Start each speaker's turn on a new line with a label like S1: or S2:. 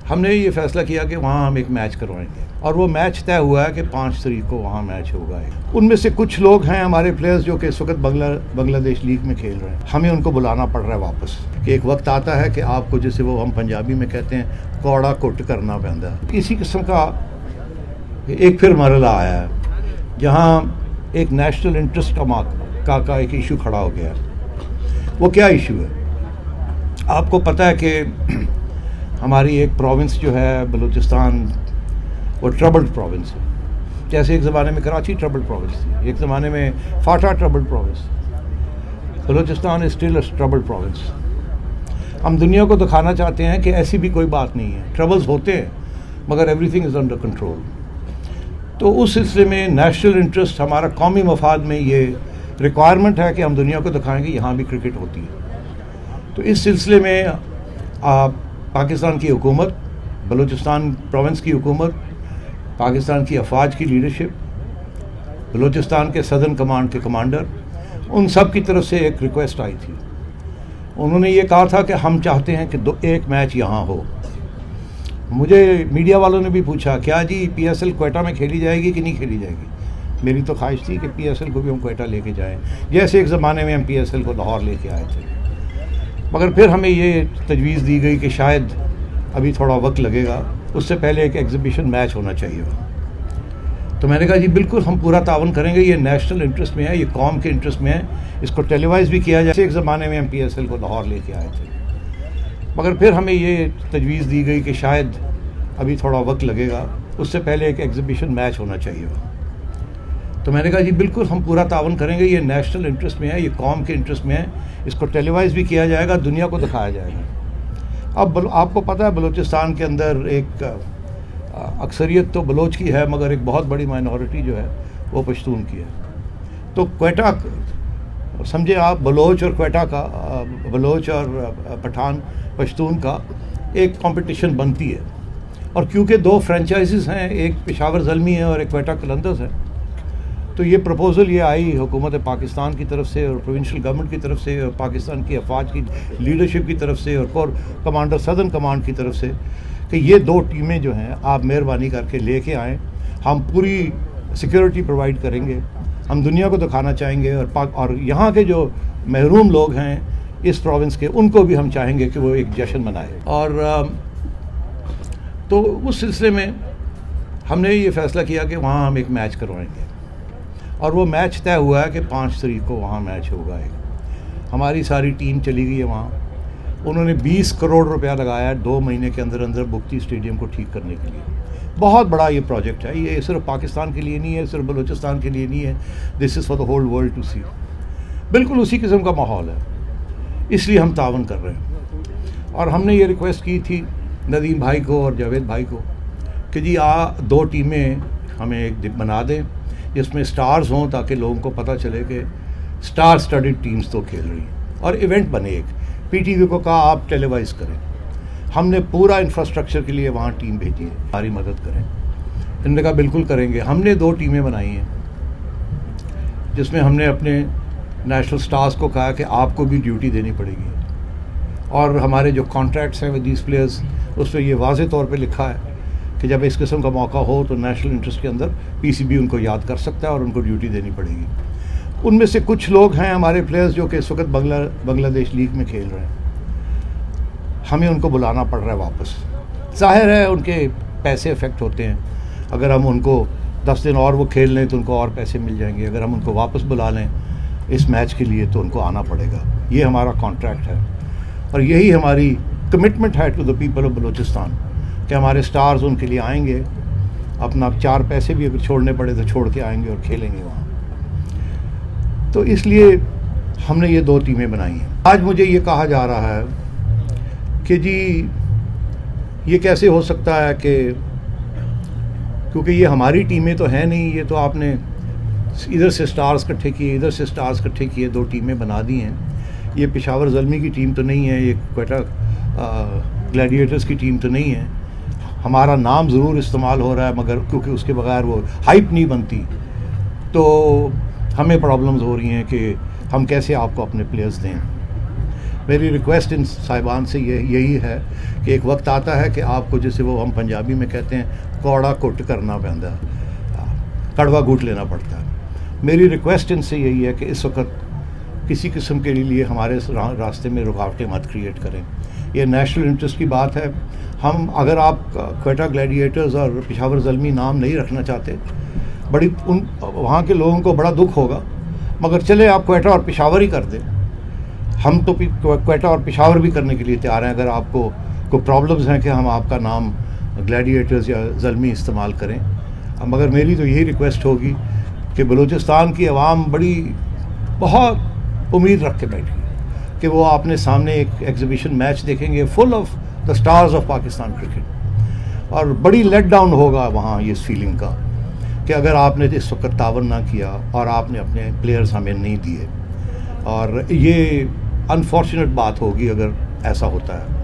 S1: हमने ये फैसला किया कि वहाँ हम एक मैच करवाएंगे और वो मैच तय हुआ है कि 5 तारीख को वहाँ मैच होगा। उनमें से कुछ लोग हैं हमारे प्लेयर्स जो कि इस वक्त बांग्लादेश लीग में खेल रहे हैं। हमें उनको बुलाना पड़ रहा है वापस कि एक वक्त आता है कि आपको, जैसे वो हम पंजाबी में कहते हैं, कौड़ा कुट करना पैंदा है। इसी किस्म का एक फिर मरला आया है जहाँ एक नेशनल इंटरेस्ट का एक इशू खड़ा हो गया है। वो क्या इशू है? आपको पता है कि हमारी एक प्रोविंस जो है बलूचिस्तान, वो ट्रबल्ड प्रोविंस है। जैसे एक ज़माने में कराची ट्रबल्ड प्रोविंस थी, एक ज़माने में FATA troubled province. Balochistan is still a troubled province. हम दुनिया को दिखाना चाहते हैं कि ऐसी भी कोई बात नहीं है, ट्रबल्स होते हैं मगर एवरीथिंग इज़ अंडर कंट्रोल। तो उस सिलसिले में नेशनल इंटरेस्ट, हमारा कौमी मफाद में ये रिक्वायरमेंट है कि हम दुनिया को दिखाएंगे यहाँ भी क्रिकेट होती है। तो इस सिलसिले में पाकिस्तान की हुकूमत, बलूचिस्तान प्रोविंस की हुकूमत, पाकिस्तान की अफवाज की लीडरशिप, बलूचिस्तान के सदर्न कमांड के कमांडर, उन सब की तरफ से एक रिक्वेस्ट आई थी। उन्होंने ये कहा था कि हम चाहते हैं कि एक मैच यहाँ हो। मुझे मीडिया वालों ने भी पूछा, क्या जी पीएसएल क्वेटा में खेली जाएगी कि नहीं खेली जाएगी? मेरी तो ख्वाहिश थी कि पीएसएल को भी हम क्वेटा लेके जाएं, जैसे एक ज़माने में हम पीएसएल को लाहौर लेके आए थे। मगर फिर हमें ये तजवीज़ दी गई कि शायद अभी थोड़ा वक्त लगेगा, उससे पहले एक एग्जीबिशन मैच होना चाहिए। तो मैंने कहा जी बिल्कुल, हम पूरा तावन करेंगे, ये नेशनल इंटरेस्ट में है, ये कौम के इंटरेस्ट में है, इसको टेलीवाइज भी किया जाए। एक ज़माने में हम पीएसएल को लाहौर लेके आए थे, मगर फिर हमें ये तजवीज़ दी गई कि शायद अभी थोड़ा वक्त लगेगा, उससे पहले एक एग्जीबिशन मैच होना चाहिए। तो मैंने कहा जी बिल्कुल, हम पूरा तावन करेंगे, ये नेशनल इंटरेस्ट में है, ये कौम के इंटरेस्ट में है, इसको टेलीवाइज भी किया जाएगा, दुनिया को दिखाया जाएगा। अब आपको पता है बलूचिस्तान के अंदर एक अक्सरियत तो बलोच की है, मगर एक बहुत बड़ी माइनॉरिटी जो है वो पश्तून की है। तो क्वेटा, समझे आप, बलोच और क्वेटा का, बलोच और पठान पश्तून का एक कंपटीशन बनती है। और क्योंकि 2 फ्रेंचाइजीज़ हैं, एक पेशावर ज़ल्मी है और एक क्वेटा कलंदर्स है, तो ये प्रपोज़ल ये आई हुकूमत पाकिस्तान की तरफ से और प्रोविंशियल गवर्नमेंट की तरफ से और पाकिस्तान की अफवाज की लीडरशिप की तरफ से और कोर कमांडर सदर्न कमांड की तरफ से कि ये 2 टीमें जो हैं आप मेहरबानी करके लेके आएँ, हम पूरी सिक्योरिटी प्रोवाइड करेंगे, हम दुनिया को दिखाना चाहेंगे। और यहाँ के जो महरूम लोग हैं इस प्रोविंस के, उनको भी हम चाहेंगे कि वो एक जश्न मनाए। और तो उस सिलसिले में हमने ये फ़ैसला किया कि वहाँ हम एक मैच करवाएंगे और वो मैच तय हुआ है कि 5 तारीख को वहाँ मैच होगा। हमारी सारी टीम चली गई है वहाँ। उन्होंने 20 करोड़ रुपया लगाया है 2 महीने के अंदर अंदर बुख्ती स्टेडियम को ठीक करने के लिए। बहुत बड़ा ये प्रोजेक्ट है, ये सिर्फ पाकिस्तान के लिए नहीं है, सिर्फ बलूचिस्तान के लिए नहीं है, this is for the whole world to see. बिल्कुल उसी किस्म का माहौल है, इसलिए हम तावन कर रहे हैं। और हमने ये रिक्वेस्ट की थी नदीम भाई को और जावेद भाई को कि जी 2 टीमें हमें एक बना दें जिसमें स्टार्स हों, ताकि लोगों को पता चले कि स्टार स्टडीड टीम्स तो खेल रही हैं, और इवेंट बने। एक पीटीवी को कहा आप टेलीवाइज करें, हमने पूरा इंफ्रास्ट्रक्चर के लिए वहाँ टीम भेजी है, हमारी मदद करें। इन्होंने कहा बिल्कुल करेंगे। हमने 2 टीमें बनाई हैं जिसमें हमने अपने नेशनल स्टार्स को कहा कि आपको भी ड्यूटी देनी पड़ेगी, और हमारे जो कॉन्ट्रैक्ट्स हैं विद दीज प्लेयर्स उस पर यह वाज़े तौर पे लिखा है कि जब इस किस्म का मौका हो तो नेशनल इंटरेस्ट के अंदर पीसीबी उनको याद कर सकता है और उनको ड्यूटी देनी पड़ेगी। उनमें से कुछ लोग हैं हमारे प्लेयर्स जो कि इस वक्त बांग्लादेश लीग में खेल रहे हैं, हमें उनको बुलाना पड़ रहा है वापस। जाहिर है उनके पैसे इफ़ेक्ट होते हैं, अगर हम उनको 10 दिन और वो खेल लें तो उनको और पैसे मिल जाएंगे, अगर हम उनको वापस बुला लें इस मैच के लिए तो उनको आना पड़ेगा। ये हमारा कॉन्ट्रैक्ट है और यही हमारी कमिटमेंट है to the people of Balochistan कि हमारे स्टार्स उनके लिए आएंगे, अपना 4 पैसे भी अगर छोड़ने पड़े तो छोड़ के आएंगे और खेलेंगे वहाँ। तो इसलिए हमने ये 2 टीमें बनाई हैं। आज मुझे ये कहा जा रहा है कि जी ये कैसे हो सकता है कि क्योंकि ये हमारी टीमें तो हैं नहीं, ये तो आपने इधर से स्टार्स इकट्ठे किए, इधर से स्टार्स इकट्ठे किए, 2 टीमें बना दी हैं। ये पेशावर ज़ल्मी की टीम तो नहीं है, ये क्वेटा ग्लैडिएटर्स की टीम तो नहीं है। हमारा नाम ज़रूर इस्तेमाल हो रहा है मगर क्योंकि उसके बगैर वो हाइप नहीं बनती, तो हमें प्रॉब्लम्स हो रही हैं कि हम कैसे आपको अपने प्लेयर्स दें। मेरी रिक्वेस्ट इन साहिबान से यही है कि एक वक्त आता है कि आपको, जैसे वो हम पंजाबी में कहते हैं, कौड़ा कुट करना पैंदा है, कड़वा घूट लेना पड़ता है। मेरी रिक्वेस्ट इनसे यही है कि इस वक्त किसी किस्म के लिए हमारे रास्ते में रुकावटें मत क्रिएट करें। ये नेशनल इंटरेस्ट की बात है। हम, अगर आप क्वेटा ग्लैडिएटर्स और पेशावर ज़ल्मी नाम नहीं रखना चाहते, वहाँ के लोगों को बड़ा दुख होगा, मगर चले आप क्वेटा और पेशावर ही कर दें। हम तो क्वेटा और पेशावर भी करने के लिए तैयार हैं, अगर आपको कोई प्रॉब्लम्स हैं कि हम आपका नाम ग्लैडिएटर्स या ज़ल्मी इस्तेमाल करें। मगर मेरी तो यही रिक्वेस्ट होगी कि बलूचिस्तान की आवाम बहुत उम्मीद रख के बैठी कि वो आपने सामने एक एग्जीबिशन मैच देखेंगे full of the stars of Pakistan cricket, और बड़ी लेट डाउन होगा वहाँ ये इस फीलिंग का कि अगर आपने इस वक्त तावन ना किया और आपने अपने प्लेयर्स हमें नहीं दिए, और ये अनफॉर्चुनेट बात होगी अगर ऐसा होता है।